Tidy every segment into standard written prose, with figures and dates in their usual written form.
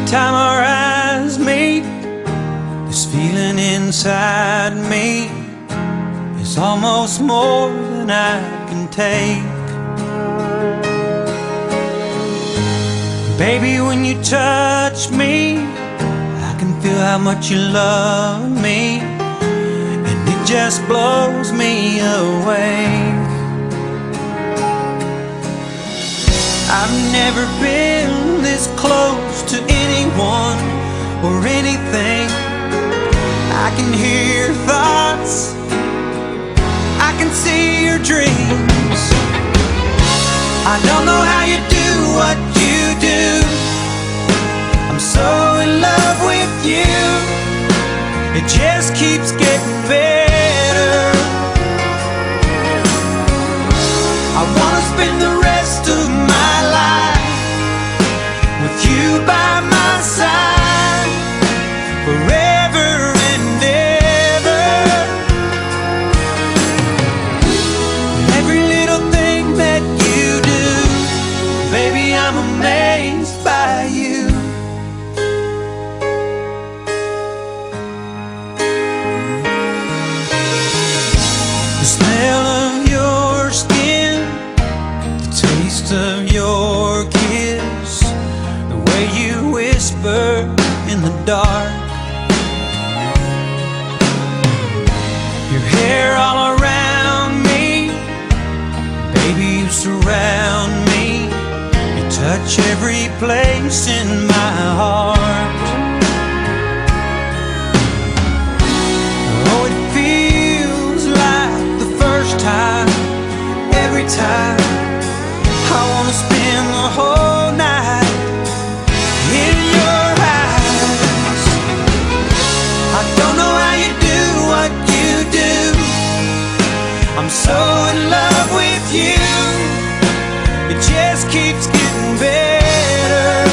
time our eyes meet, this feeling inside me is almost more than I can take. Baby, when you touch me, I can feel how much you love me, and it just blows me away. I've never been this close to anyone or anything. I can hear your thoughts, I can see your dreams. I don't know how you do what you do. I'm so in love with you, it just keeps getting better. I wanna spend the rest of my life with you by my side, forever and ever. Every little thing that you do, baby, I'm amazed by you. The smell of your skin, the taste of your kiss, the way you whisper in the dark, your hair all around me, baby, you surround me, you touch every place in my heart. Oh, it feels like the first time, every time. I wanna spend the whole night in your eyes. I don't know how you do what you do. I'm so in love with you, it just keeps getting better.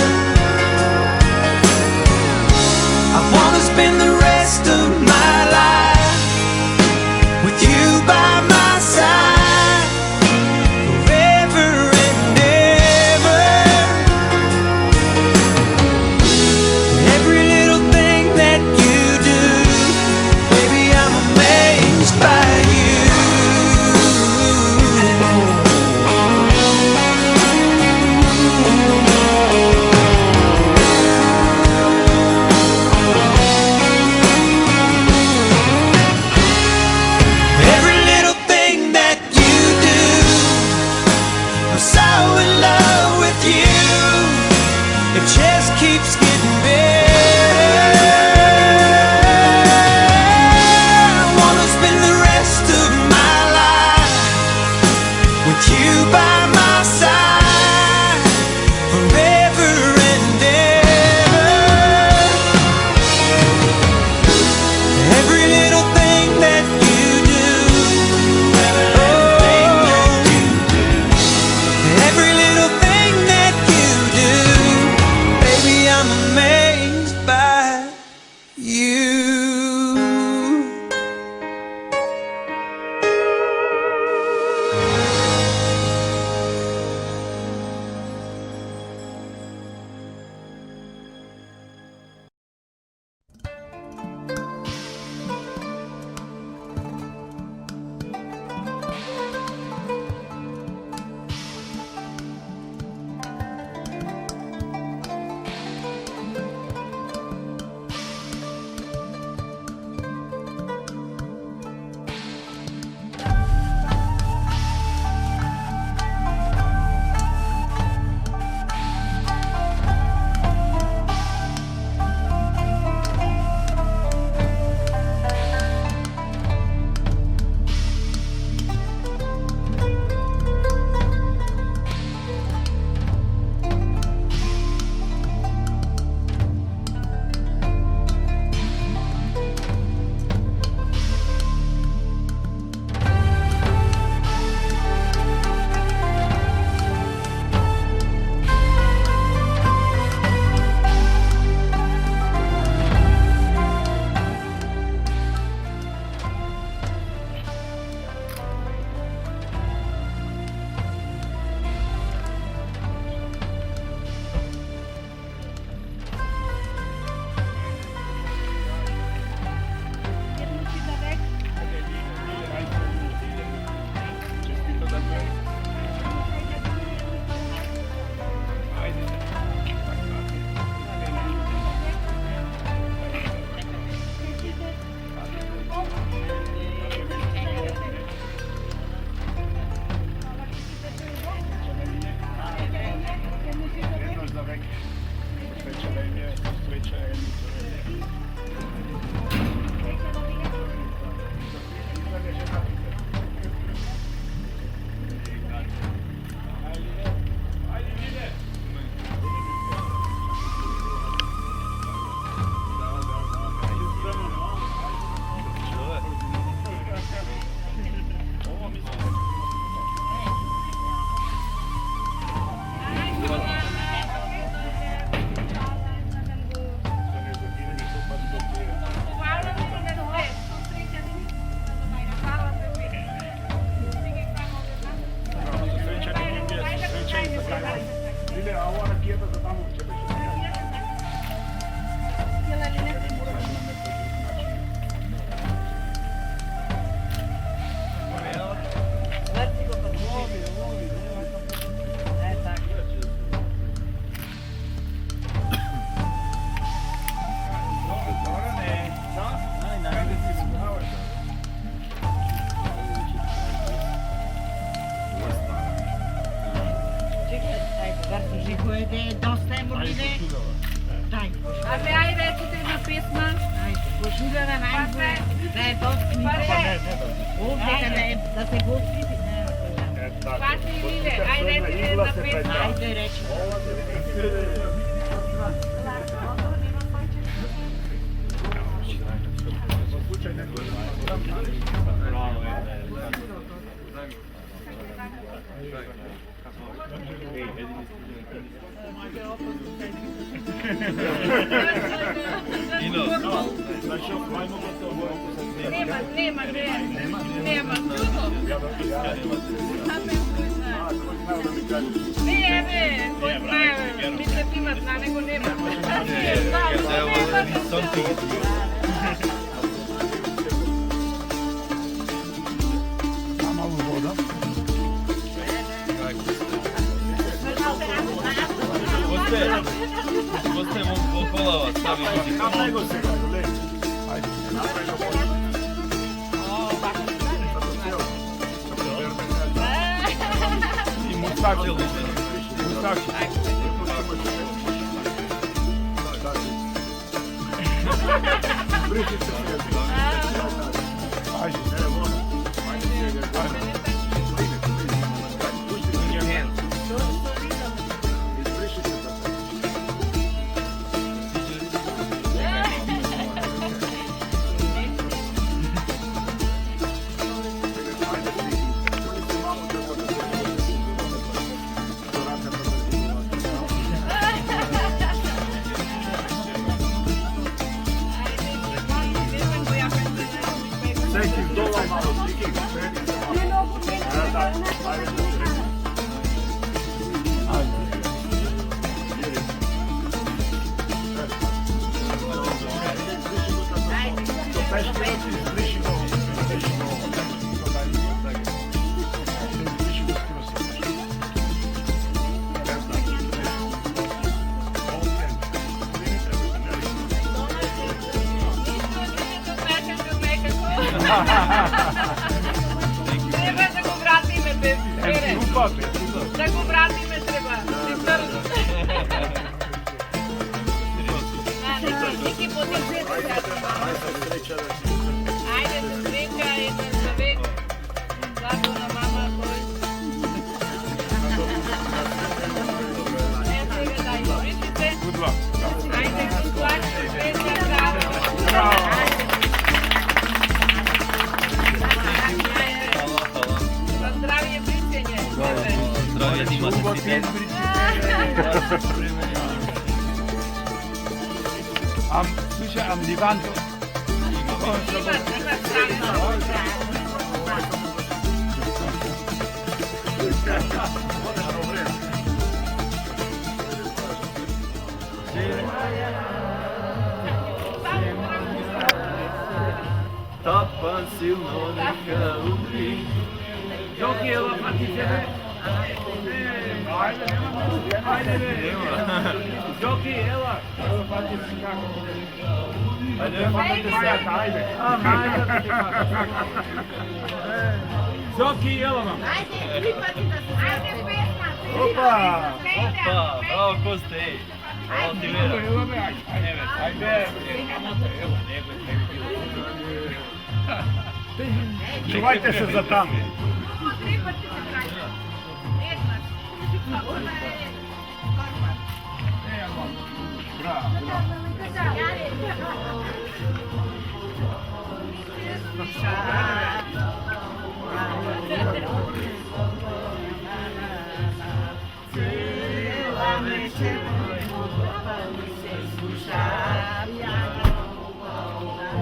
kombine. Ajde, aj recite jedna pjesma. Košuljava najbolje. Da je to snimka. Ovdje da se gusti. Pati i Lile, aj recite jedna pjesma. Ajde reći. Nema. Ne, koji znaju, misle tima zna, nego nema. Malu voda. Postajem okolo vas, stavim muziku. I mustači. Treba da go vratime, Pere. Da go vratime treba. Neki podržite sad. Ajde, sreća i za vek. Zadovoljna mama koji... Ne svega da izbrišite. Ajde, plaćite, sreća, zdravo. Za zdravije brisanje. Zdravije, nima se svi. Slušaj, am Livanto. Tapan silno neka umri. Joki, evo, pati sebe. Ajde, Joki, evo. Evo, pati se kako. Ajde, Ajde. Joki, evo vam. Ajde, pripati da se Ajde, pesma. Opa! Opa, bravo Koste, ej. Bravo ti Vera. Ajde. Čuvajte se za tamo.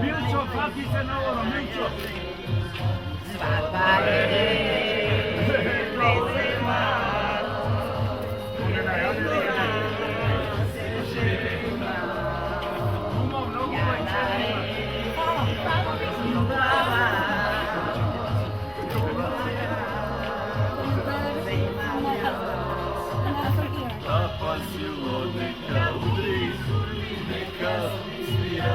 Milčo, prati se na ovo, Milčo. Svadba je vesela. Tapan silno neka udri, neka svija.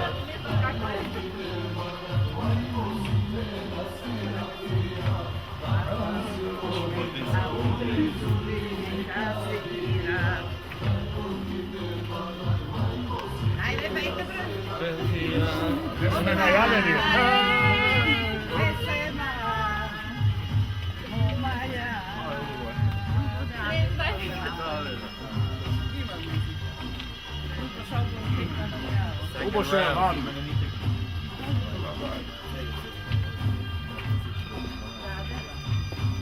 ще ладно.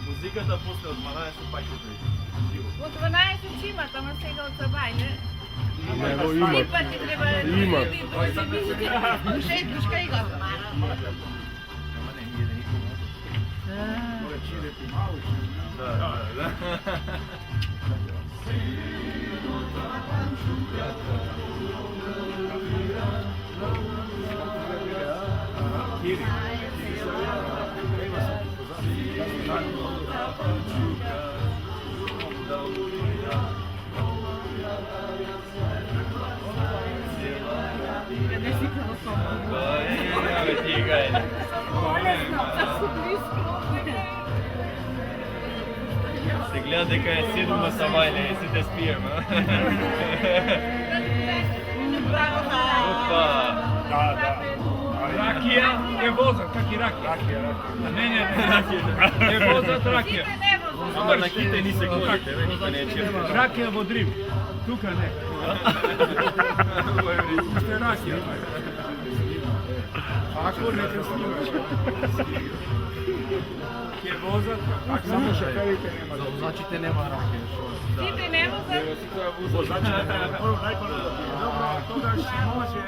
Музиката после от 12 пак е живо. От 12 чима, ама сега от Сабайне. Nego ima. Три пъти трябва Има. Душа и душка и го. Абе, ти играй. Се гледа дека е 7 на Савајле и се те спиеме. Опа! Da. Rakija je vozat, kak je rakija? Rakija. Ne, je vozat rakija. Ама на ките ни се ходите, никой не е чепно. Rakija vodrim, tuka ne. Što je rakija? Ako ne te snimaš. Je vozat, ako samo šoferite nema. Ти не воза. Vozači ne treba. Ono najbolje da ti. Dobro, toga može.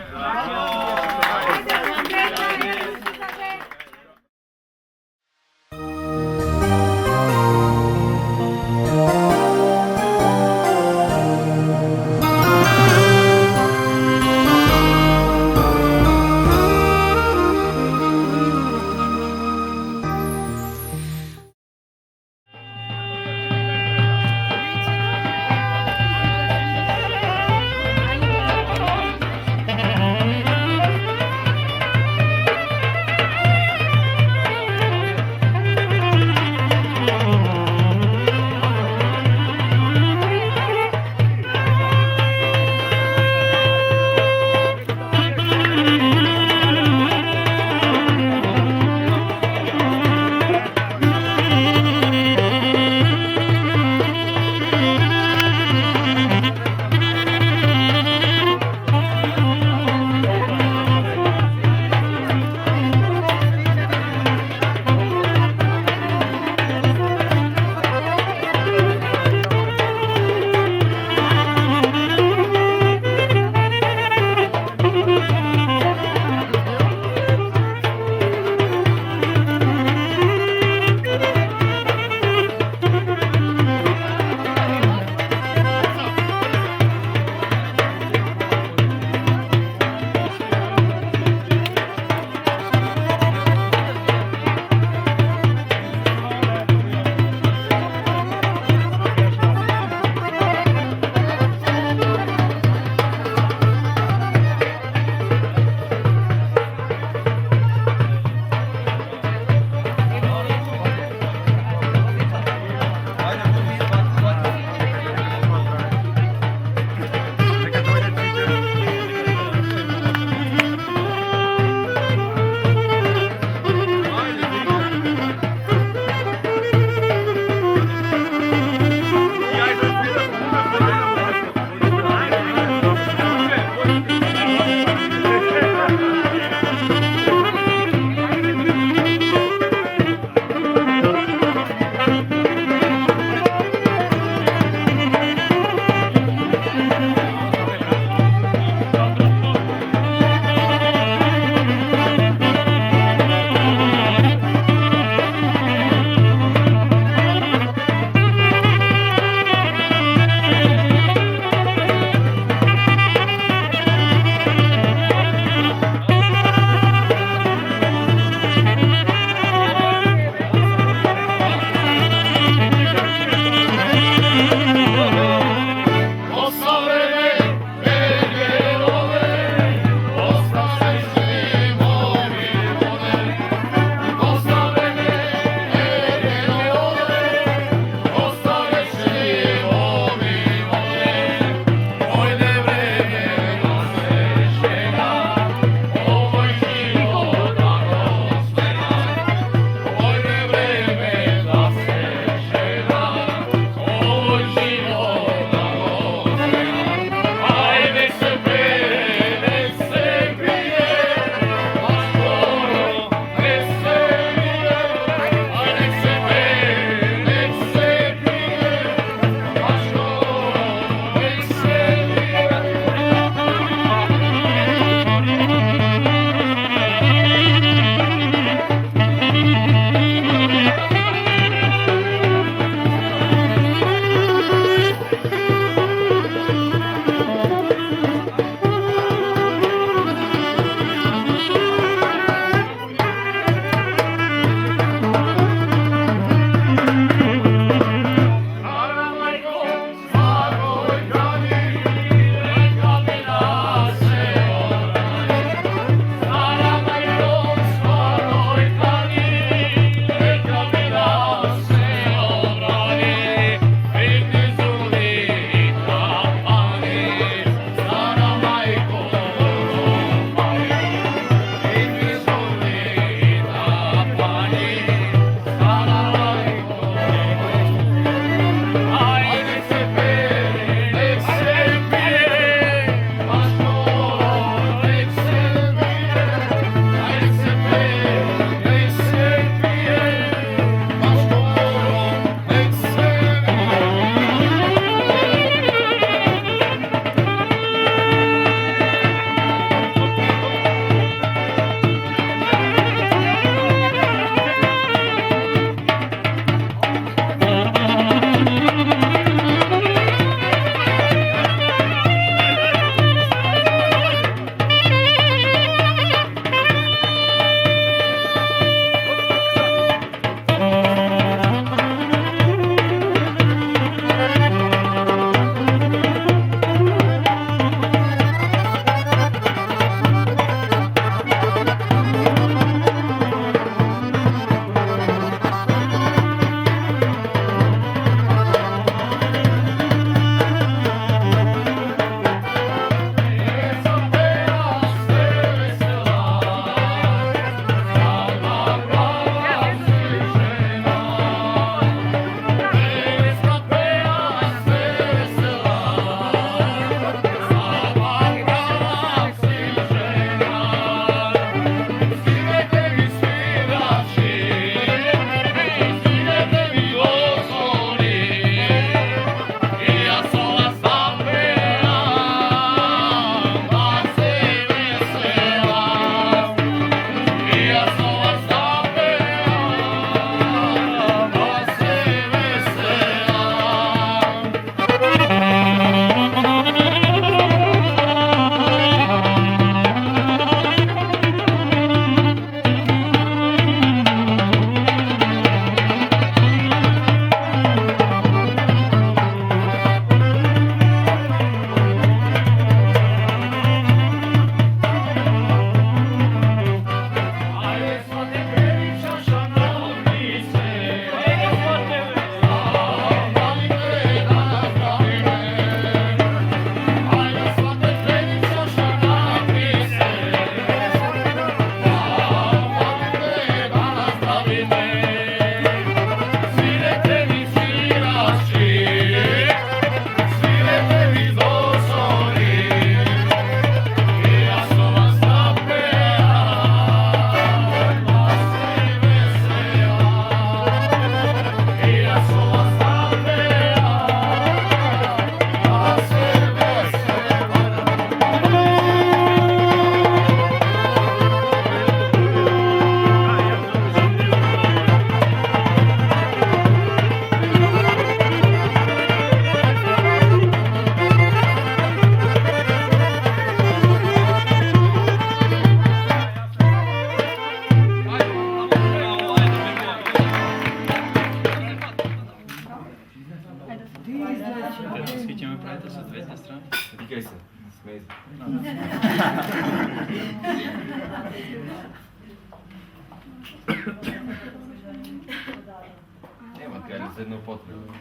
Nema kaj za jednu potrebu.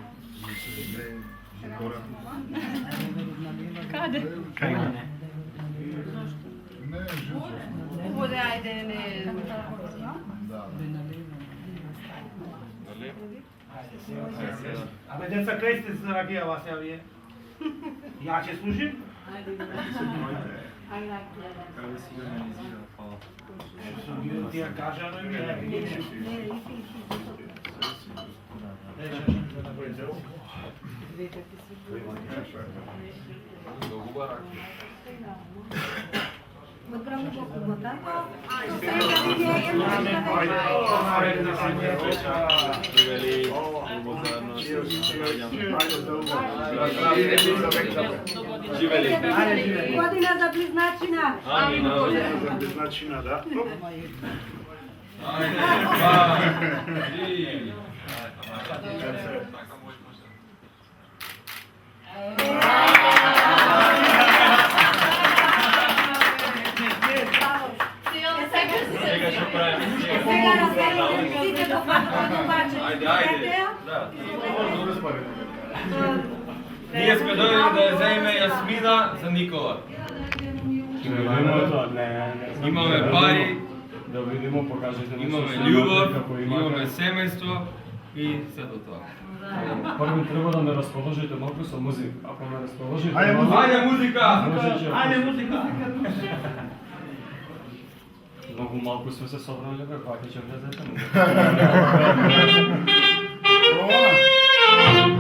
Bude, ajde, ne. Абе, деца, къде сте за ракия, сега вие? Я ще служим? Ти я кажа, но не. Godina za bliznačina. Bliznačina, da. Ajde, 2, 3. Сега ще правим. Сега разделим сите до баче. Ajde. Da. Ние сме дойдели да я вземем Ясмина за Никола. Имаме пари, Да видимо, покажете имаме любов, имаме семейство и все до това. Първо трябва да ме разположите малко с музика. Ако ме разположите Айде, малко... Хайде музика! Айде, музика! Много малко сме се събрали, бе, пак че влезете. Thank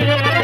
Thank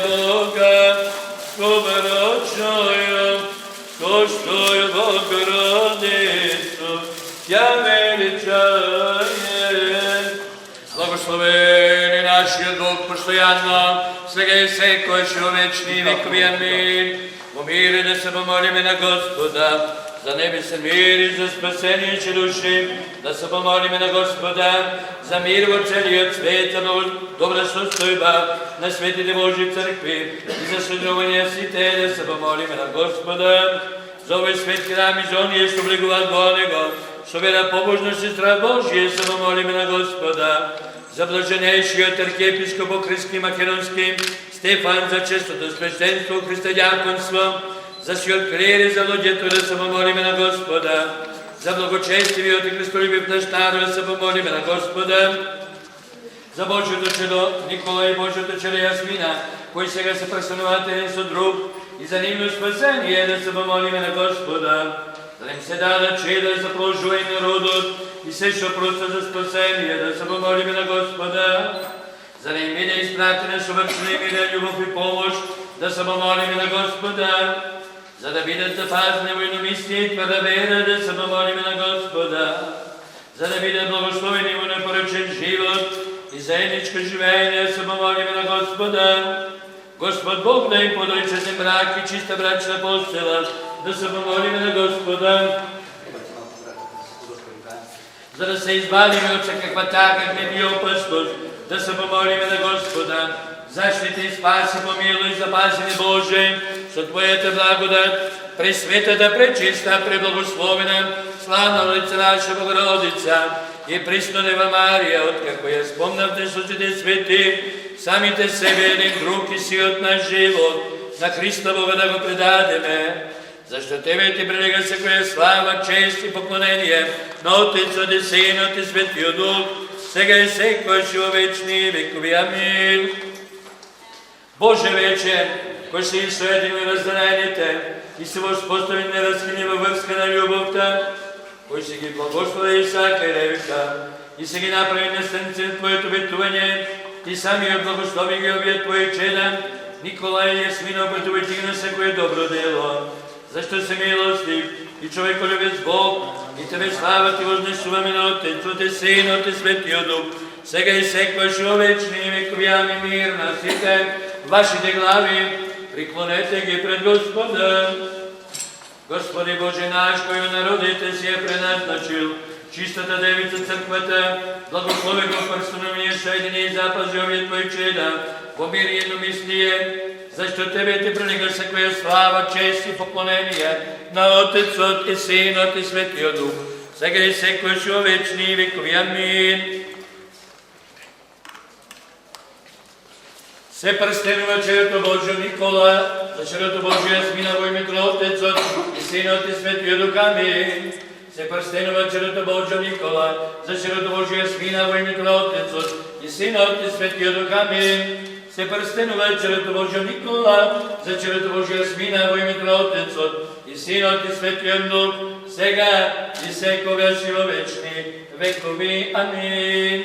Boga, povraćaju, ko što je Bogorodicu, ja veličajem. Blagosloveni naš je Bog postojanno, svega i sve koji će u večni vekovi, amin. Pomiri da se pomolimo na Gospoda, za nebesen mir i za spasenje će duši, da se pomolimo na Gospoda, za mir u celijet sveta, dobra sostojba na svetite Božje crkvi i za sudrovanje svite, da se pomolimo na Gospoda, za ovaj svet hram i zonije što obligovat Bonego, što vera pobožnost i strah Božje, se pomolimo na Gospoda, za blaženejši od arhijepiskopo Kristkim Makedonskim, Stefan za čestoto sveštenstvo Hrista djakonstvo, za svi od klijeri, za vlodjetu, da se pomolimo na Gospoda, za blagočestivi od Hristoljubiv naš narod, da se pomolimo na Gospoda, za Božju dočelo Nikola i Božju dočelo Jasmina, koji se ga se prsanovateljem su drug, i za njimno spasenje, da se pomolimo na Gospoda, da im se dala čeda za položuje narodu, i sve što prosto za spasenje, da se pomolimo na Gospoda, za njim ide isprati nas uvršenim ide ljubav i pomoć, da se pomolimo na Gospoda, za da videt zapazne vojno misli i tvrda vera, da se pomolimo na Gospoda, za da videt blagosloveni u neporočen život i zajedničko živenje, da se pomolimo na Gospoda. Gospod Bog da im podriče se mrak i čista bračna postela, da se pomolimo na Gospoda. Za da se izbavimo od kakva taka gdje bi opasnost, da se pomolimo na Gospoda. Zaštiti, spasi, pomiluj, zapasi mi Bože, što Tvoja te blagodat, presvetata, prečista, preblagoslovena, slavna lica naša Bogorodica i prisno Deva Marija, od kako je spomnavte sučite sveti, samite sebe jedin drug i sijot naš život, na Hrista Boga da go predademe, zašto Tebe ti prelega se koja je slava, čest i poklonenje, na Otec, od i Sin, od i Svetio Duh, svega je sekvaš u večni vekovi, amin. Bože veče, koji si Isu jedini razdanajnite, i se voš postaviti nerazkinjiva vrskana ljubovta, koji si gi blagoslove Isaka i Revika, i se gi napravi nestanicem Tvoje objetovanje, i sami joj blagoslovi gi objet Tvoje čeda, Nikolaj i Jasmina objetovati gi na koje dobro delo, zašto se milostiv i čovekoljubec Bog, i Tebe slava Ti vožnesuvame na Otec, od i Sin, od i Svetio Duh, svega i sekvaš u večni vekovi, amin. Mir nasite, vašite glavi, priklonete gi pred Gospoda. Gospodi Bože naš, koju narodite si je prenaznačil, čistota Devica crkvata, blagoslovi go prstonom nješa jedini i zapazi ovdje Tvoj čeda, pomiri jednomislije, zašto Tebe ti prelega se koja slava, čest i poklonenje, na Otec, od i Sin, od i Svetio Duh, svega i sekvaš u večni vekovi, amin. Se prstenova čereto Božjo Nikola, za čereto Božjo Jasmina, u ime Tvoje Otec, od i Sin, od i Svetio Duh, amin. Se prstenova čereto Božjo Nikola, za čereto Božjo Jasmina, u ime Tvoje Otec, od i Sin, od i Svetio Duh, amin. Se prstenova čereto Božjo Nikola, za čereto Božjo Jasmina, u ime Tvoje Otec, od i Sin, od i Svetio Duh, svega i sekoga živovečni vekovi, amin.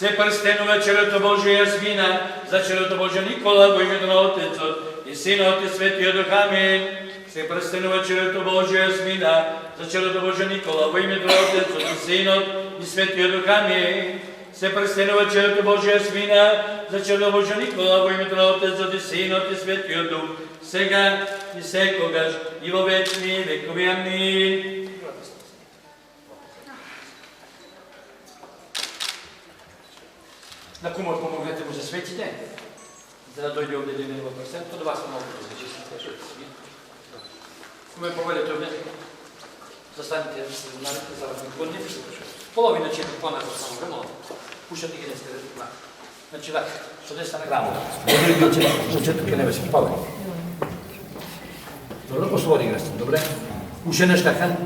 Se prstenova čereto Božje Jasmina, za čereto Božje Nikola, u ime Tvoje Otec, od i Sin, od i Svetio Duh, amin. Se prstenova čereto Božje Jasmina, za čereto Božje Nikola, u ime Tvoje Otec, od i Sin, od i Svetio Duh, amin. Se prstenova čereto Božje Jasmina, za čereto Božje Nikola, u ime Tvoje Otec, od i Sin, od i Svetio Duh, svega i sekogaš i vo večni vekovi, amin. Na kumor pomognete mu zasvetite, da dojde ovdje do imenova prsten, to do vas mogu da začistite. Kumor povedete ovdje, zastanite za vas nekodnje, polovina će ponako samo gremo, pušati ga neste rezultat. Znači ovak, što desna na gramu, odredio začetak nebeski, pove. Dobro, posvori grastim, dobre? Uše neštakan?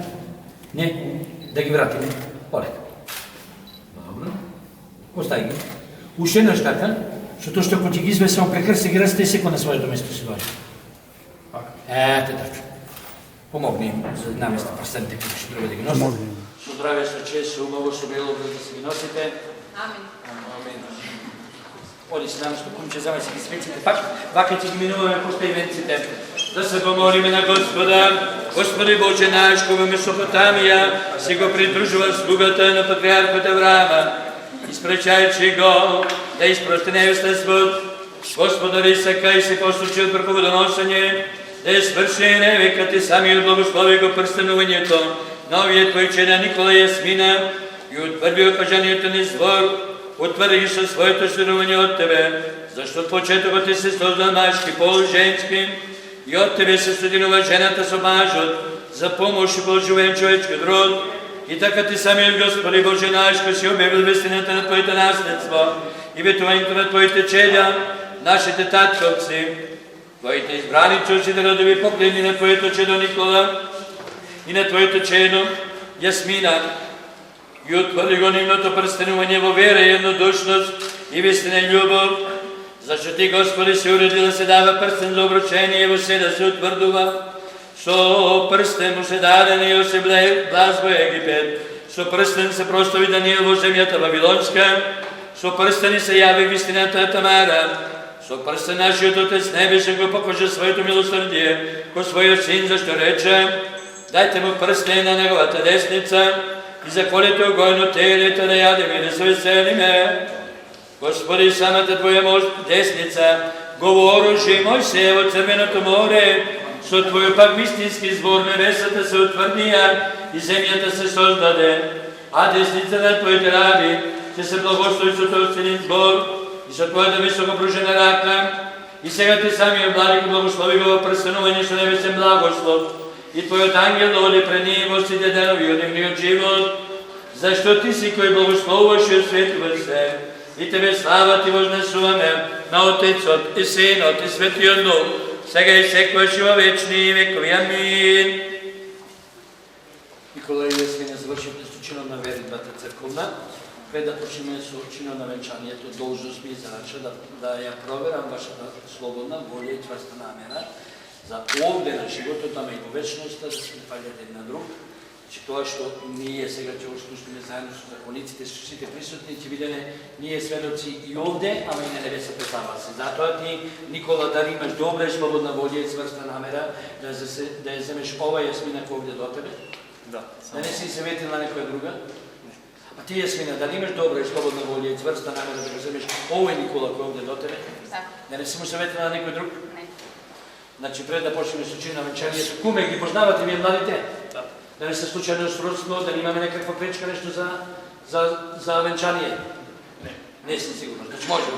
Ne, da gi vratim, polek. Dobro, ostaje gi. Uše neštakan, što što ako ti gi izve samo prekrste gi raste i seko na svoje domesto si dođe. Te tako. Pomogni im za namjesta prstante kako što treba da gi nosi. со здраве, со чест, со убаво, со бело, да се ги носите. Амин. Амин. Оди си наместо кумче, вземай си ги свеците, пак вака ќе ги минуваме по стајвенците. Да се помолиме на Господа. Господи Боже наш, кој во Месопотамија си го придружува слугата на патриархот Авраама, испречајќи го да испрости невеста свод. Господари, сакај се послучи од проповедоносење, да ја сврши невекът и самиот благослови го прстенувањето на овие твои чеда Никола и Јасмина и утврди опажанието ни збор, утврди ги со своето ширување од Тебе, зашто од почетокот ти се создал машки пол женски и од Тебе се соединува жената со мажот за помош и положувањем човечкиот род. И така ти самиот Господи Боже наш, кој си објавил вестината на Твоето наследство и ветувањето на Твоите чеда, нашите татковци, Твоите избрани чужди да родови погледни на Твоето чедо Никола и на Твоето чедо Јасмина и утврди го нивното прстенување во вера и еднодушност и вистина и љубов, зашто Ти, Господи, си уредил да се дава прстен за обручение и во се да се утврдува. Со прстен му се даде на Јосип власт во Египет, со прстен се прослави Даниил во земјата Вавилонска, со прстени се јави вистината Тамара, со прстен нашиот Отец Небесен го покажа своето милосрдие ко својот син, зашто рече: дајте му прстен на неговата десница и заколете огојно телето да јадеме и да се веселиме. Господи, самата Твоја мост десница го вооружи Мојсеј во Црвеното море, со Твој пак вистински збор небесата се утврдија и земјата се создаде, а десница на Твоите раби ќе се благослови со Твојот збор и со Твојата високопружена рака. И сега Ти самиот владико благослови го во прстенување со небесен благослов и Твојот ангел оди пред нив во сите денови од нивниот живот, зашто Ти си кој благословуваш и осветува се. И Тебе слава Ти вознесуваме на Отецот и Синот и Светиот Дух, сега и секојаш и во вечни векови. Амин. Никола и Јасмина завршивме со чинот на вербата црковна. Пред да почнеме со чинот на венчанието, должност ми задача да ја проверам вашата слободна волја и тврста намера за овде на животот, ама и во вечноста, да се не паѓате един на друг. Че тоа што ние сега ќе слушаме заедно со закониците, со сите присутни, ќе бидеме ние сведоци и овде, ама и на небесата за вас. Затоа ти, Никола, дали имаш добра и слободна волја и цврста намера да ја земеш ова Јасмина кој овде до тебе? Да. Да не си съветил на некоја друга? А ти, Јасмина, дали имаш добра и слободна волја и цврста намера да ја земеш овој Никола кој овде до тебе? Да. Да не си му съветил на некој друг? Не. Значи, пред да почнеме со чин на венчанието, куме ги познавате вие младите? Да. Да не се случайно сродство, да имаме некаква пречка, нещо за венчание? Не. Не съм сигурен, значи можем.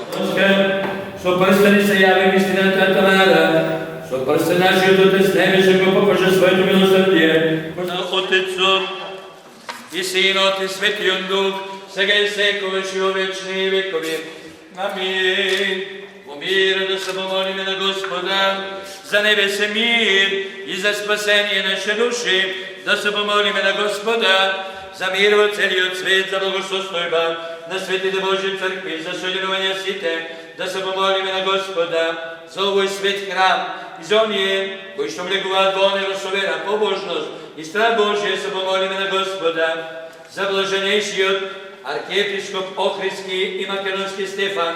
Со прстени се јави вистината Тамара, со прстен нашиот Отец Небесен го покажа своето милосрдие на Отецот и Синот и Светиот Дух, сега и секогаш и во вечни векови. Амин. Во мир да се помолиме на Господа, за небесен мир и за спасение наши души, да се помолиме на Господа, за мир во целиот свет, за благосостојба на светите Божи цркви, за соединување сите, да се помолиме на Господа, за овој свет храм и за оние кои што влегуваат во него со вера, побожност и страх Божие, се помолиме на Господа, за блаженејшиот архиепископ Охридски и Македонски Стефан,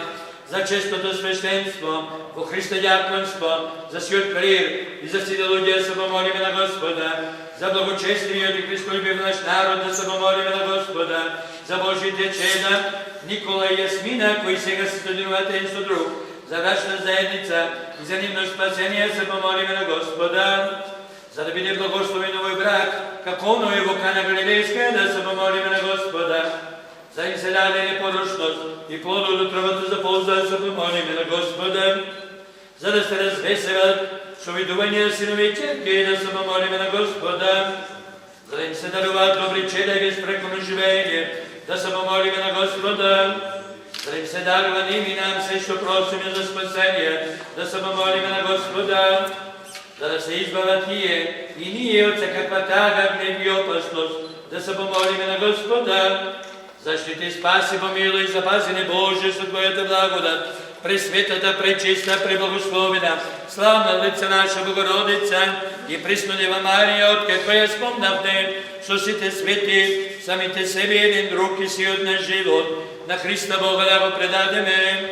за честото свештенство во Христа дјаконство, за сиот клир и за сите луѓе се помолиме на Господа, за благочестивиот и христолюбив наш народ да се помолиме на Господа, за Божите чеда Никола и Јасмина, кои сега се соединуваат един со друг, за брачна заедница и за нивно спасение се помолиме на Господа, за да биде благословен овој брак, како оној во Кана Галилејска, да се помолиме на Господа, за им се даде непорочност и плод од утробата за полза, да се помолиме на Господа, за да се развеселат со видување на синови и ќерки, да се помолиме на Господа, за да им се даруваат добри чеда и безпреконо живење, да се помолиме на Господа, за да им се дарува ним и нам се што просиме за спасение, да се помолиме на Господа, за да се избават тие и ние од секаква тага, гнев и опасност, да се помолиме на Господа, защити, спаси, помилуј и запази не Боже со Твојата благодат, пресветата, пречиста, преблагословена, славна лица наша Богородица и присно Дева Марија, од како ја спомнавте со сите свети самите себе един друг и си от наш живот, на Христа Бога да го предадеме,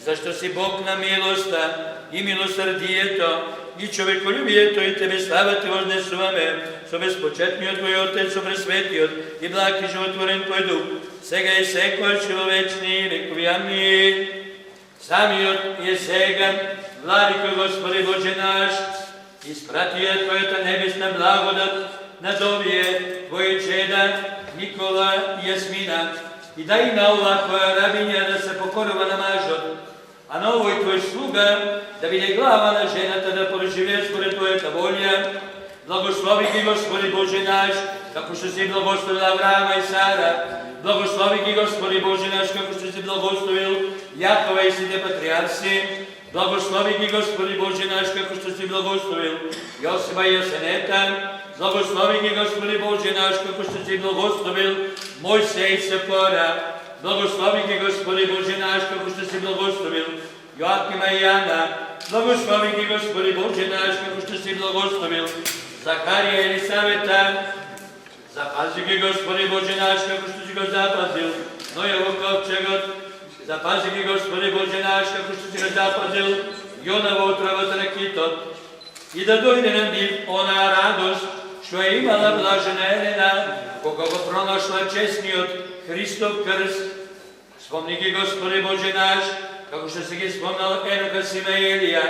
защо си Бог на милостта и милосърдието и човеколюбието и Тебе слава Ти вознесуваме, со безпочетниот Твой Отец, со пресветиот и благ и животворен Твой Дух, сега и секој човечни векови. Амин. Самиот е сега, Владико Господи Боже наш, испратија Твојата небесна благодат на овие Твои чеда Никола и Јасмина, и да и на ова Твоја рабиња да се покорува на мажот, а на овој Твој слуга да биде глава на жената, да преживее според Твојата волја. Благослови ги, Господи Боже наш, како што си благословил Авраама и Сара. Благослови ги, Господи Боже наш, како што си благословил Јакова и сите патриарси. Благослови ги, Господи Боже наш, како што си благословил Јосипа и Јосенета. Благослови ги, Господи Боже наш, како што си благословил Мојсеј и Сепора. Благослови ги, Господи Боже наш, како што си благословил Јоакима и Јана. Благослови ги, Господи Боже наш, како што си благословил Захарија и Елисавета. Запази ги, Господи Боже наш, како што си го запазил Ноја во ковчегот. Запази ги, Господи Боже наш, како што си го запазил Јона во отровата на китот. И да дојде на нив онаа радост што е имала блажена Елена, кога го пронашла честниот Христов крст. Спомни ги, Господи Боже наш, како што си ги спомнал Енока, Сима и Елија.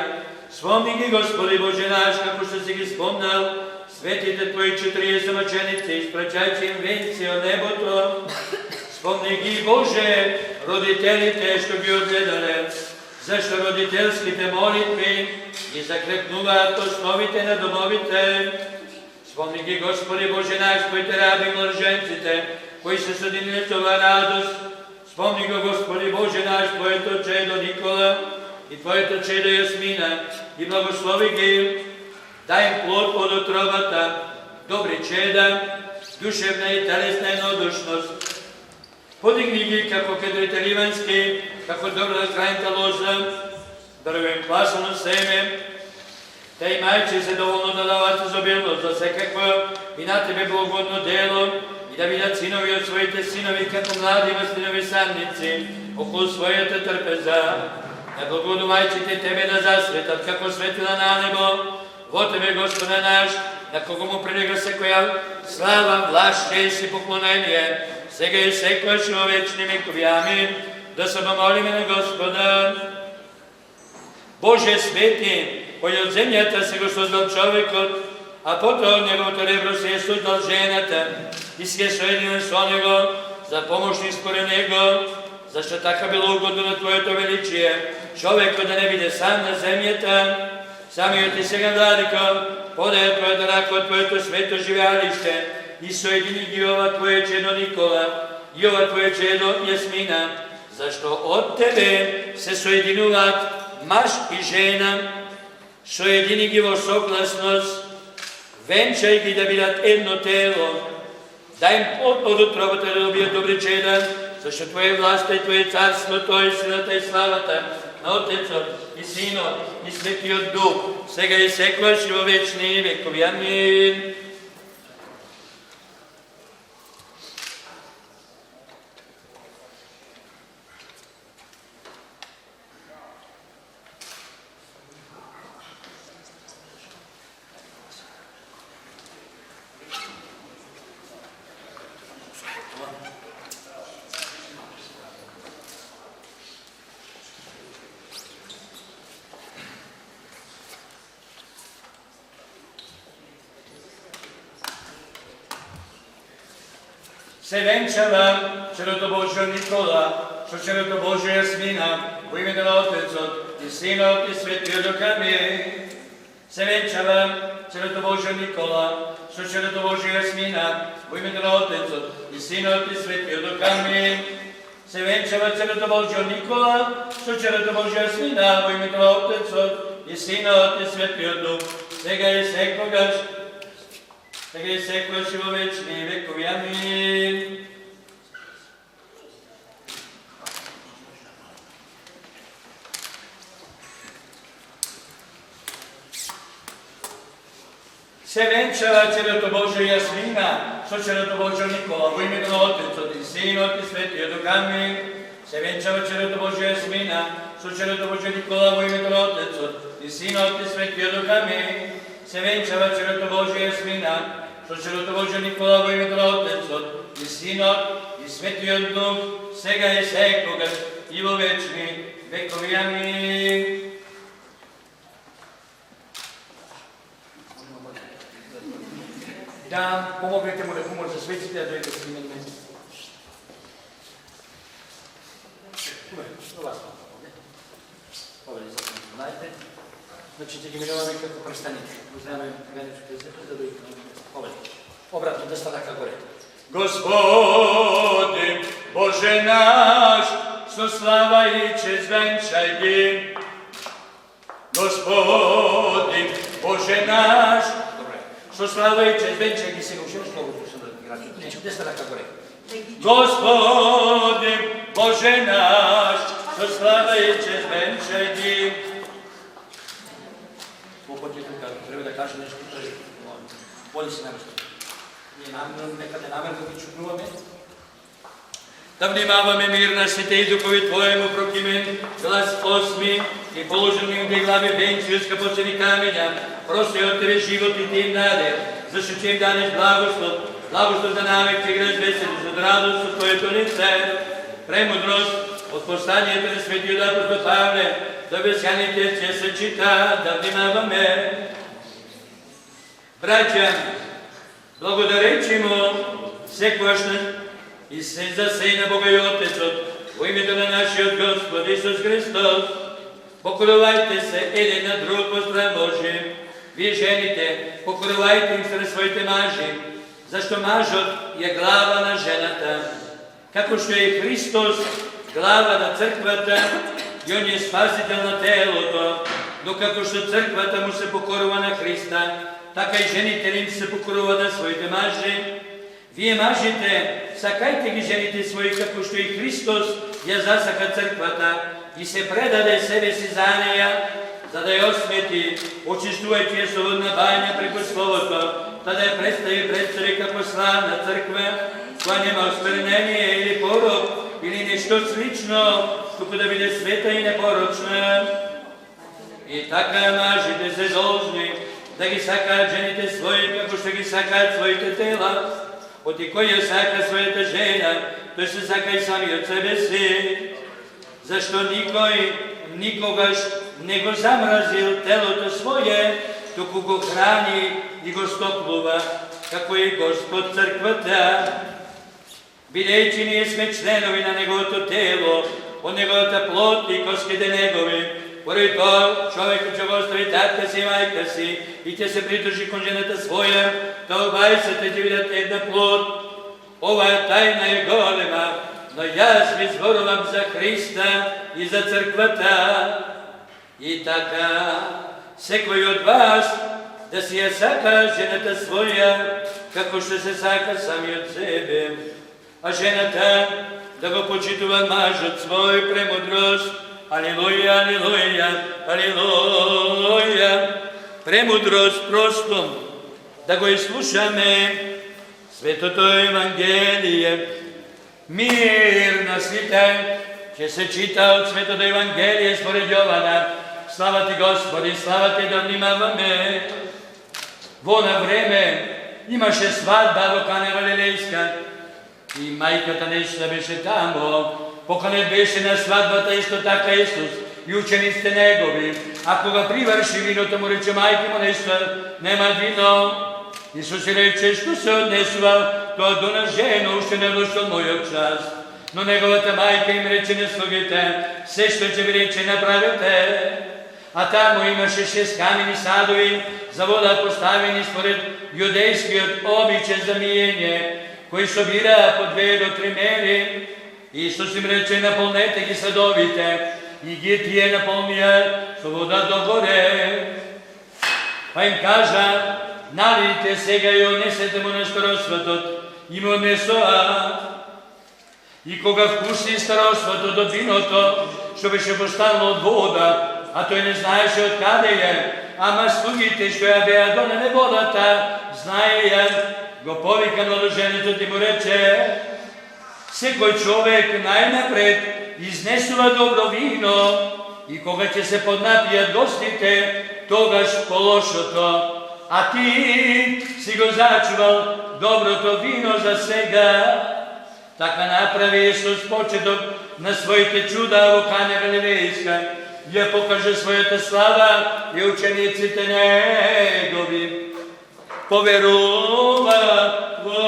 Спомни ги, Господи Боже наш, како што си ги спомнал светите Твои 40 мъченици, испрачајќи им венци од небото. Спомни ги, Боже, родителите што ги одгледале, зашто родителските молитви ги закрепнуваат основите на домовите. Спомни ги, Господи Боже наш, Твоите раби младоженците, кои се соединиле со оваа радост. Спомни го, Господи Боже наш, Твоето чедо Никола и Твоето чедо Јасмина, и благослови ги, дај им плод од отробата, добри чеда, душевна и телесна еднодушност. Подигни ги како кедрите ливански, како добра крајната лоза, дрвен пасано семе, те имајќи се доволно да дават изобилност за секакво и на Тебе благодно дело, и да видат синови од своите синови како млади маслинови садници околу својата трпеза. Да благодумајќите Тебе да засветат како светила на небо, во Тебе, Господа наш, на кого му прилега секоја слава, власт, чест и поклонение, сега и секојаш во вечни векови. Амин. Да се помолиме на Господа. Боже свети, кој од земјата се го создал човекот, а потоа од неговото ребро се е создал жената и се е соединен со него за помошни според него, зашто така било угодно на Твоето величие, човекот да не биде сам на земјата. Самиот и сега, Владико, подај Твојата рака од Твоето свето живеалиште и соедини ги ова Твое чедо Никола и ова Твое чедо Јасмина, зашто од Тебе се соединуваат маж и жена. Соедини ги во согласност, венчај ги да бидат едно тело. Дај им плод од утробата да добијат добри чеда, зашто Твоја власт и Твое царство, Тоа е силата и славата на Отецот и Синот и Светиот Дух, сега и секојаш и во вечни векови. Амин. Се венчава чедото Божјо Никола со чедото Божјо Јасмина во името на Отецот и Синот и Светиот Дух. Амин. Се венчава чедото Божјо Никола со чедото Божјо Јасмина во името на Отецот и Синот и Светиот Дух. Амин. Се венчава чедото Божјо Никола со чедото Божјо Јасмина во името на Отецот и Синот и Светиот Дух, сега и секогаш, сега и секогаш и во вечни векови. Амин. Се венчава чедото Божјо Јасмина Сочерето Божие Никола, во името на Отецот и Синот и Светиот Дух, амин. Се венчава черето Божие Ясмина, Сочерето Божие Никола, во името на Отецот и Синот и Светиот Дух, амин. Се венчава черето Божие Ясмина, Сочерето Божие Никола, во името на Отецот и Синот и Светиот Дух, сега и секогаш и во вечни векови, амин. Да, помогнете му да може светите да дойде с мен. Знаете, значи ги минуваме како престаните. Узнаваме менечките зепа, да дойде. Обратно, да стана како горе. Господи, Боже наш, со слава и чест венчај ги. Господи, Боже наш, со слава и чест венчај ги, сега уште много што да играчи. Нече, де стана како горе. Господи, Боже наш, со слава и чест венчај ги. Попотите треба да каже нешто, води се наместо. Некаде намерно ги чукнуваме. Да внимаваме мир на свете и духови Твоему прокимен, глас 8 и положени им глави венчиус капоцени камења, проси од Тебе живот и Ти им даде, зашто ќе им данеш благослов, благослов за навек ќе греш весело, за радост од Твоето лице, премудрост од посланието на светиот апостол Павле, да бесјаните ќе се чита, да внимаваме. Браќа, благодаречи Му секогаш и се за Сина Бога и Отецот, во името на нашиот Господ Исус Христос. Покорувајте се еден на друг во страх Божи. Вие жените, покорувајте им се на своите мажи, зашто мажот е глава на жената, како што е Христос глава на црквата и Он е спасител на телото, но како што црквата му се покорува на Христа, така и жените им се покорува на своите мажи. Вие мажите, сакајте ги жените своји, како што и Христос ја засака црквата и се предаде себе си за неја, за да ја осмети, очистувајќи ја со водна бања преку Словото, та да ја представи пред себе како славна црква, која нема осквернение или порок, или нешто слично, туку да биде света и непорочна. И така мажите се должни да ги сакаат жените своји, како што ги сакаат своите тела. Оти кој ја сака својата жена, тој се сака и самиот себе си, зашто никој никогаш не го замразил телото своје, туку го храни и го стоплува, како и Господ црквата. Бидејќи ние сме членови на Неговото тело, од Неговата плот и костите Негови, поради тоа човекот ќе го остави татка си и мајка си и ќе се придружи кон жената своја, та обајцата ќе бидат една плод. Оваа тајна е голема, но јас ви зборувам за Христа и за црквата. И така, секој од вас да си ја сака жената своја, како што се сака самиот себе, а жената да го почитува мажот свој премудрост. Алилуја, алилуја, алилуја. Премудрост просто да го изслушаме Светото Евангелие. Мир на сите, ќе се чита од Светото Евангелие според Јована. Слава Ти, Господи, слава Ти, да внимаваме. Во на време имаше свадба во Кана Галилејска и мајката нешто беше тамо. Поканет беше на свадбата исто така Исус и учениците Негови. А кога приврши виното, му рече мајка му нешто, нема вино. Исус рече, што се однесува тоа до на жена, уште не дошол мојот час. Но Неговата мајка им рече на слугите, се што ќе ви рече направете. А таму имаше 6 камени садови за вода поставени според јудејскиот обичај за мијење, кои собираа по 2 до 3 мери. Исус им рече, наполнете ги садовите и ги тие наполнија со вода догоре. Па им кажа, налийте сега и однесете му на старосватот. И му однесоа. И кога вкуси старосватот од виното, што беше постанало од вода, а тој не знаеше од каде е, ама слугите што ја беа донеле водата, знаеја, go povika mladoženetu ti mu reče, sekoj čovek najnapred iznesuva dobro vino i koga će se podnapijat gostite, togaš pološo to, a ti si go začuval dobro to vino za sega. Така направи Исус почеток на своите чуда во Кана Галилејска, ја покаже својата слава и учениците негови поверува во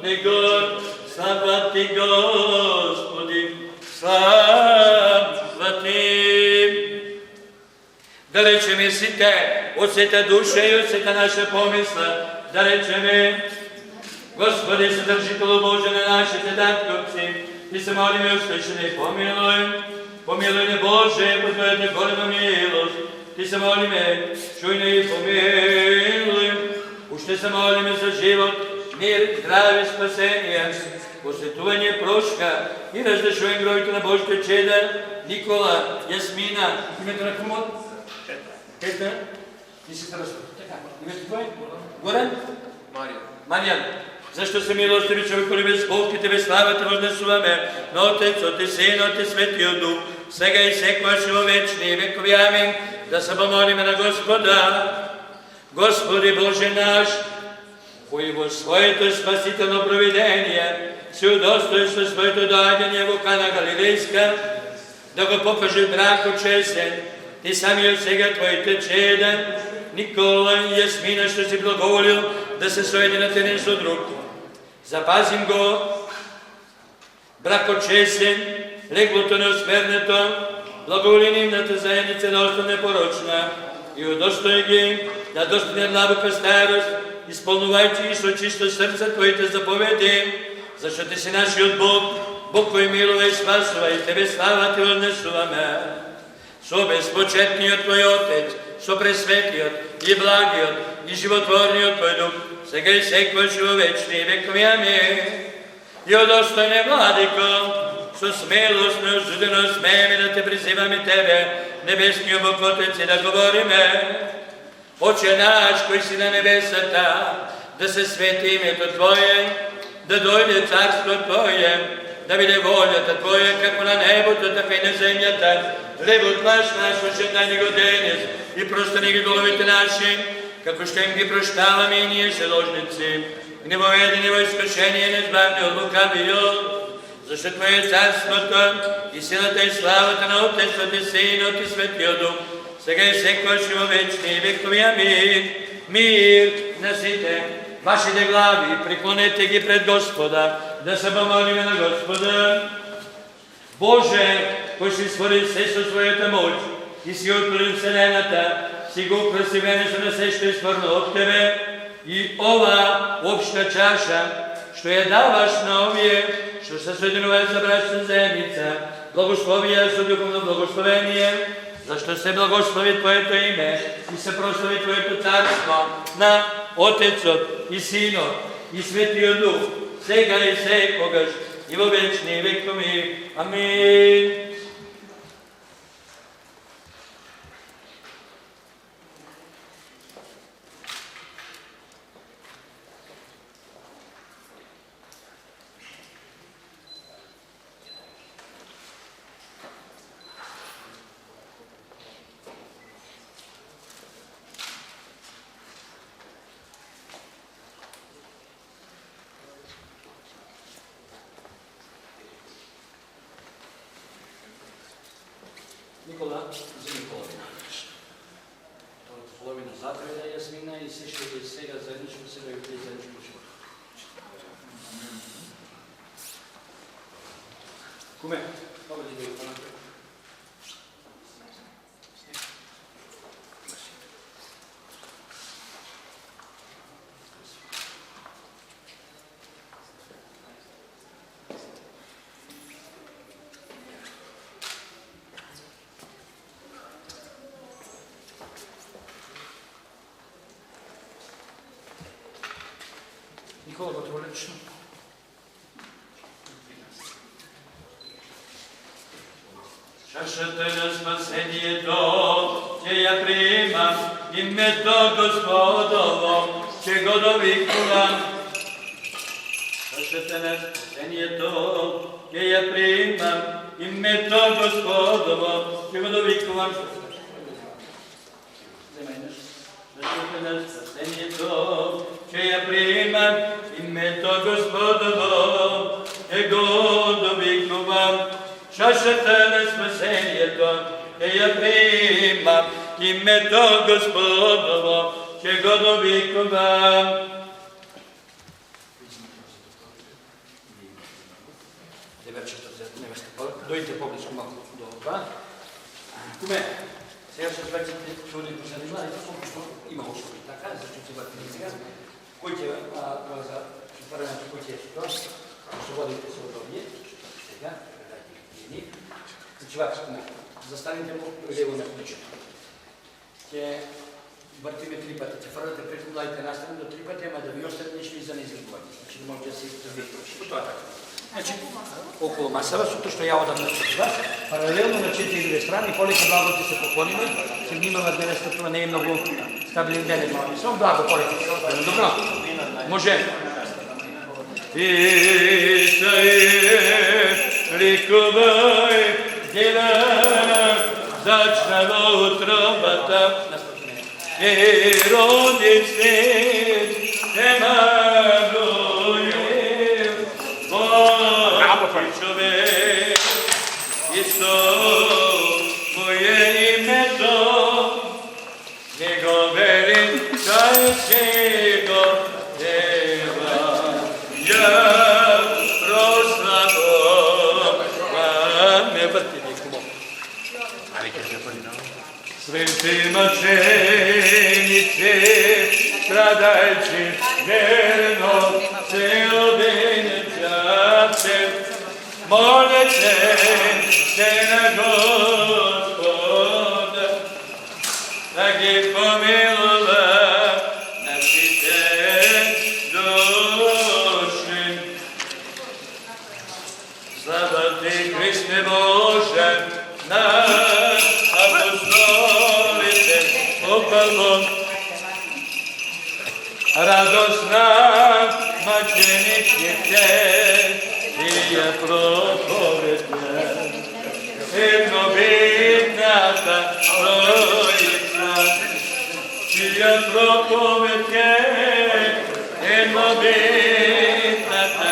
него. Слава ти, Господи, слава ти. Да речеме сите, од сета душа и од сета наша помисла, да речеме: Господи, Съдържителу Божие на нашите татковци, Ти се молиме, услышани, помилуй не Боже, по Твоята голема милост. Ти се молиме, чуй не и помилуй. Уште се молиме за живот, мир, здраве, спасение, посветување прошка и разрешување гробите на Божите чеда, Никола, Јасмина, името на кумот? Петра? И сестра Растов. Така, името Твое? Горан? Маријан. Защо се милостиви човеколюбец Бог и Тебе славата вознесуваме на Отецот и Синот и Светиот Дух, сега и секогаш и во вечни векови. Амин. Да се помолиме на Господа. Господи Боже наш, кој во своето спасително провидение се удостоиш со своето доаѓање во Кана Галилејска, да го покаже бракот честен, Ти самиот сега Твоите чеда, Никола и Јасмина, што си благоволил да се соединат еден со друг. Запазим го бракот честен, леглото неосмернето, благоволи нивната заедница да остане непорочна и удостои ги да достигне длабока старост, исполнувајќи и со чисто срце Твоите заповеди, зашто Ти си нашиот Бог, Бог кој милува и спасува, и Тебе слава Ти вознесуваме. Со безпочетниот Твој Отец, со пресветиот и благиот и животворниот Твој Дух, сега и секогаш и во вечни векови. Амин. И удостојне Владико, со смелостно ожудено смееме да Те призиваме Тебе, небесниот Бог Отец, и да говориме: Отче наш, кој си на небесата, да се свети името Твое, да дојде царство Твое, да биде волјата Твоја како на небото, така и на земјата. Хлебот наш уште дај ни го денес и простани ги доловите наши, како што им ги проштаваме и ние се должници. И не воведи ни во искушение, не избавни од лукавиот, зашто Твое е царството и силата и славата на Отецот и Синот и Светиот Дух, сега и секогаш и во вечни векови. Амин. Мир на сите. Вашите глави преклонете ги пред Господа, да се помолиме на Господа. Боже, кој си створи се со својата моќ и си отворил вселената, си го украси венецот на се што е стварно од Тебе, и ова општа чаша, што ја даваш на овие, што се соединуваат за брачна заедница, благослови ја со духовно благословение, зашто се благослови Твоето име и се прослави Твоето царство на Отецот и Синот и Светиот Дух, сега и секогаш и во вечни векови. Амин. Никола, вземи половина. Половина затвора Јасмина и се што е сега заедничко сега и пред заедничко живот. Куме, победи да го понапред. Никола, готово лично. Чашата на спасението, ќе ја примам, името Господово, че го довикувам. Свещене спасението, че я приемам, името Господово, че го довикувам. Свещене спасението, че я приемам, името Господово, че го довикувам. Чашата на спасението, че я приемам, името Господово, че го довикувам. Дойдете по-близко малко до това. Куме, сега ще свършите чуди по съдържа, има още така, защото се върти сега. Който е за парането, който е това, ще водите се удобнее. Сега, предайте едни. Ключовата куме, застанете му лево на плечето. Ще въртиме 3 пъти, че фърляте пред младите една страна до 3 пъти, ама да ви остане нещо и за не изгледувате. Значи да можете да си развиете. Това е така. Значи, около масава, защото ще я отдам на това. Паралелно на 4 страни, полека благо ти се поклониме. Се внимава днеска, това не е много стабилен ден. Само благо, полека. Добро. Може. Исаие, ликовай, дела, зачнава утробата. И роди свет, човек, Исус, моє името, не го верим, чай ще го дева, я прославам. Не върти никому. Свети мъченици, страдайчи, верно, цел ден часен, молете се на Господа, да ги помилува нашите души. Слава ти, Христе Боже, на апостолите поклон. Радостна мъчениците тия проповедя, еднобитната Троица, тия проповедя, еднобитната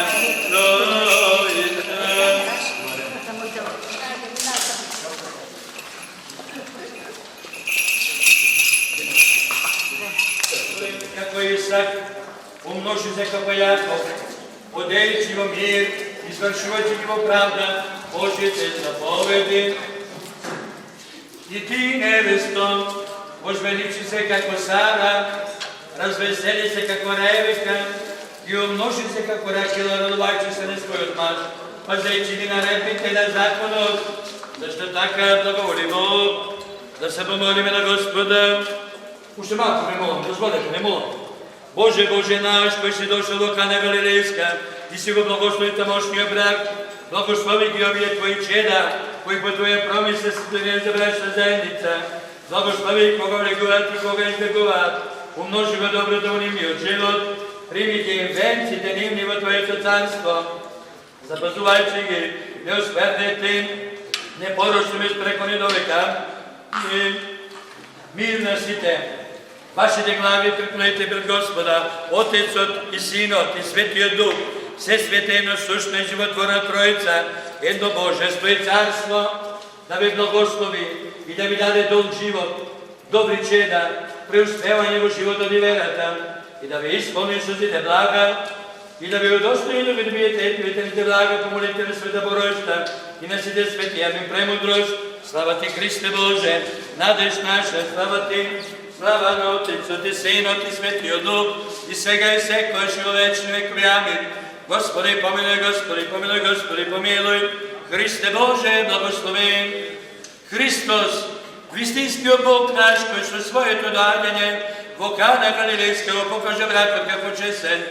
Троица. Како Исак, умножи се како Яков, одејќи во мир, извршувајќи ги во правда, Божите заповеди. И ти, невесто, возвеличи се како Сара, развесели се како Ревека и умножи се како Рахила, радувајќи се на својот маж, пазејќи ги наредбите на законот, зашто така благоволи Бог, да се помолиме на Господа. Уште малко ме молам, дозволете, ме молам. Боже, Боже наш, кој си дошол до Кана Галилејска, ти си го благослови тамошниот брак, благослови ги овие твои чеда, кои по твоја промисла се студија за брачна заедница, благослови кога влегуваат и кога избегуваат, умножи во доброто у нивниот живот, прими ги венците нивни во Твоето царство, запазувајќи ги, неосквернете, непорочно безпрекони до века, и мир на сите. Вашите глави преклонете пред Господа, Отецот и Синот и Светиот Дух, се светено, сущно и животворна Троица, едно Божество и Царство, да ви благослови и да ви даде дълг живот, добри чеда, преуспевање во животот и верата, и да ви изпълни сузите блага, и да ви удостои да ви добиете етвителните блага по молитве на Света Божа и на сите свети, амин, премудрост. Слава ти, Христе Боже, надеж наша, слава ти, слава на Отецот и Синот и Светиот Дух, и сега и секојаш и во вечни векови, амин. Господи, помилуј, Господи, помилуј, Господи, помилуј. Христе Боже, благослови. Христос, вистинскиот Бог наш, кој со своето доаѓање во Кана Галилејска го покажа вратот како чесен,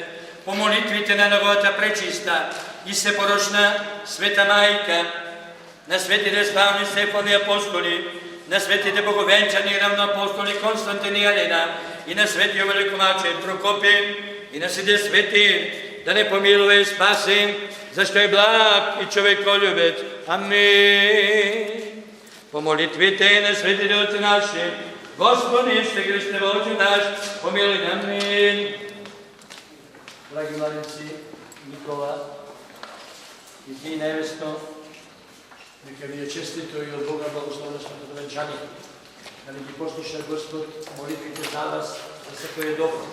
по молитвите на неговата пречиста и сепорошна света мајка, на светите славни Стефан и апостоли, на светите боговенчани и равноапостоли Константин и Елена, и на светия великомачен Прокопи, и на сите свети, да не помилува и спаси, защо е благ и човеколюбец. Амин. По молитвите на светите отци наши, Господи, ще грешне Боже наш, помилуй нам. Амин. Драги младенци, Никола и ти, невесто, нека ви е честито и от Бога благословенското венчание. Да не ги послуша Господ молитвите за вас, за всеко е добро.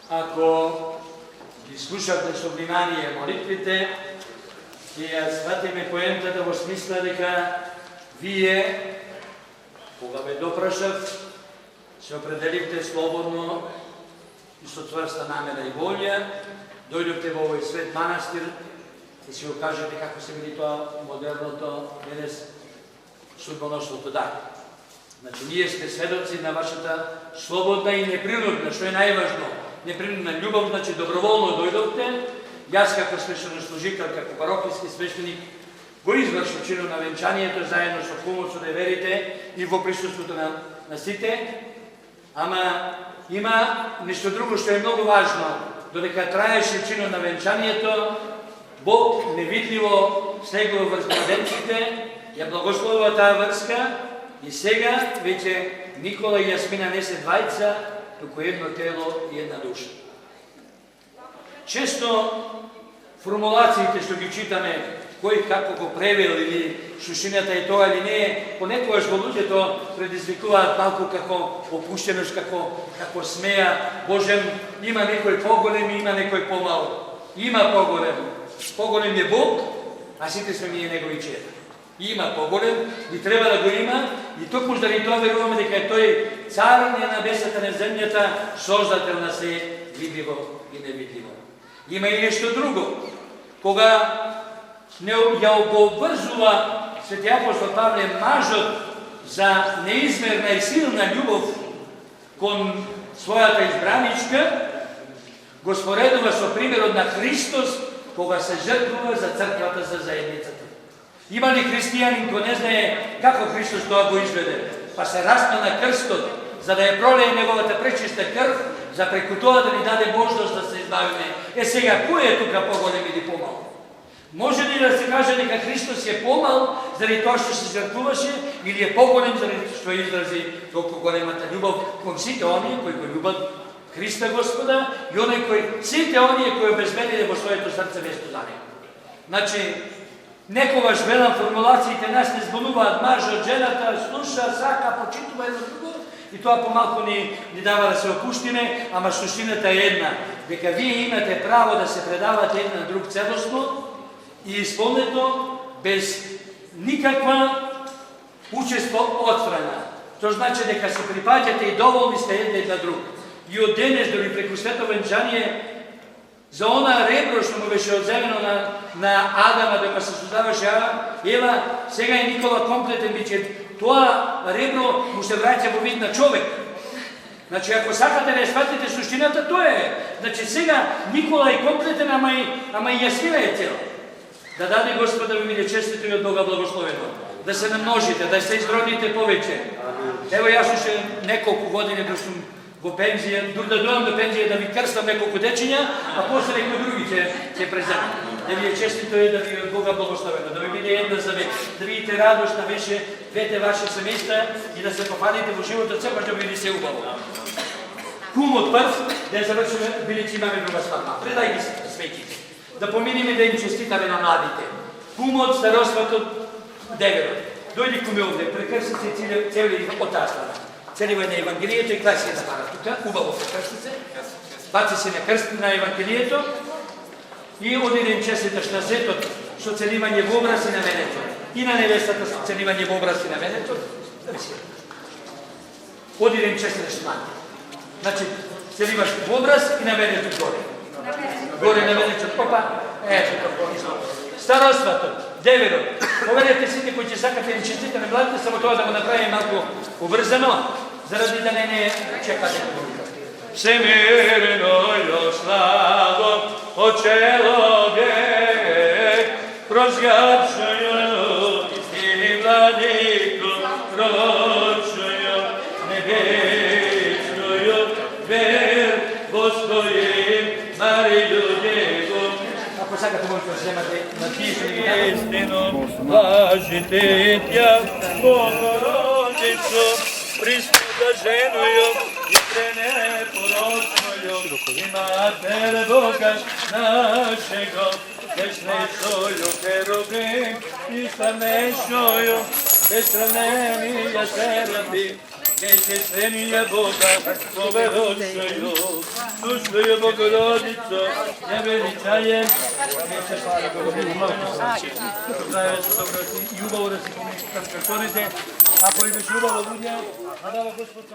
Ако ги слушате со внимание молитвите, и ја сватиме поентата во смисла дека вие, кога ве допрашав, се определивте слободно и со цврста намера и волја, дојдовте во овој свет манастир и се окажете како се види тоа модерното денес судбоносното дар. Значи, ние сте сведоци на вашата слободна и непринудна, што е најважно, непринудна љубов, значи доброволно дојдовте. Јас како свещенослужител, како парокијски свештеник, го извршив чинот на венчанието заедно со помоцот на верите и во присуството на сите. Ама има нешто друго што е многу важно. Додека траеше чинот на венчанието, Бог невидливо слегува врз младенците, ја благословува таа врска и сега веќе Никола и Јасмина не се двајца, туку едно тело и една душа. Често формулациите што ги читаме, кој како го превел или сушината е тоа или не е, понекогаш во луѓето предизвикуваат малку како опуштеност, како смеја. Божем, има некој поголем и има некој помал. Има поголем. Поголем е Бог, а сите сме ние негови чеда. Има поголем и треба да го има, и токму заради тоа веруваме дека е тој цар на небесата, на земјата, создател на се видливо и невидливо. Има и нешто друго. Кога ја го обврзува свети апостол Павле мажот за неизмерна и силна љубов кон својата избраничка, го споредува со примерот на Христос, кога се жртвува за црквата, за заедницата. Има ли христијанин кој не знае како Христос тоа го изведе? Па се распна на крстот, за да ја пролее неговата пречиста крв, за преку тоа да ни даде можност да се избавиме. Сега, кој е тука поголем или помал? Може ли да се каже дека Христос е помал заради тоа што се жртвуваше, или е поголем заради што изрази толку големата љубов кон сите оние кои го љубат Христа Господа и оние кои сите оние кои обезбедиле во своето срце место за него? Значи, некогаш велам формулациите нас не збунуваат мажот, жената, слуша, сака, почитува едно друго, и тоа помалку ни дава да се опуштиме, ама суштината е една, дека вие имате право да се предавате една на друг целосно и исполнето без никаква учество од страна. Тоа значи дека се припаѓате и доволни сте еден на друг. И од денес, дори преку свето венчание, за она ребро што му беше одземено на Адама дека се создаваше Ева, сега е Никола комплетен биче. Тоа ребро му се враќа во вид на човек. Значи, ако сакате да ја сватите суштината, тоа е. Значи, сега Никола е комплетен, ама и Јасмина е цела. Да даде Господ да ви биде честито и од Бога благословено. Да се намножите, да се изродите повеќе. Ево, јас уште неколку години да сум во пензија, дур да дојам до пензија да ви крстам неколку дечиња, а после некои други ќе преземат. Да ви е честито и да ви е од Бога благословено, да ви биде една за век, да видите радост на веше двете ваши семејства и да се пофалите во животот, секој да биде се убаво. Кумот прв, да завршиме, билици имаме друга сватба. Предај ги светите. Да поминиме да им честитаме на младите. Кумот, старосватот, деверот. Дојди куме овде, прекрси се цели од таа страна. Цели во една Евангелието и класи една пара. Тука, убаво прекрси се, баци се на крст на Евангелието и одидем честиташ на светот со целивање во образ и на менето. И на невестата со целивање во образ и на менето. Одидем честиташ на менето. Значи, целиваш во образ и на менето горе. Горе на менето. Опа, старостватот, деверот. Поведете сите кои ќе сакате да честите на младите, само тоа да го направиме малку обрзано, заради да не чека дека. Всемирно славо о человек, прозгавшую и владыку прочую небес. Посака ти можеш взяти на тіше. Істину блажити тя, Богородицю, прислуженою і пренепорочною, і Матер Бога нашого, безнешою херовим, і славнейшою, безсравнення серапи, безчислення Бога, побережною, душою Богородицю, я величаєм, не чепали Богородицю. Знаєш, що любов розсипомість, а пойдеш любов, а дава Господь,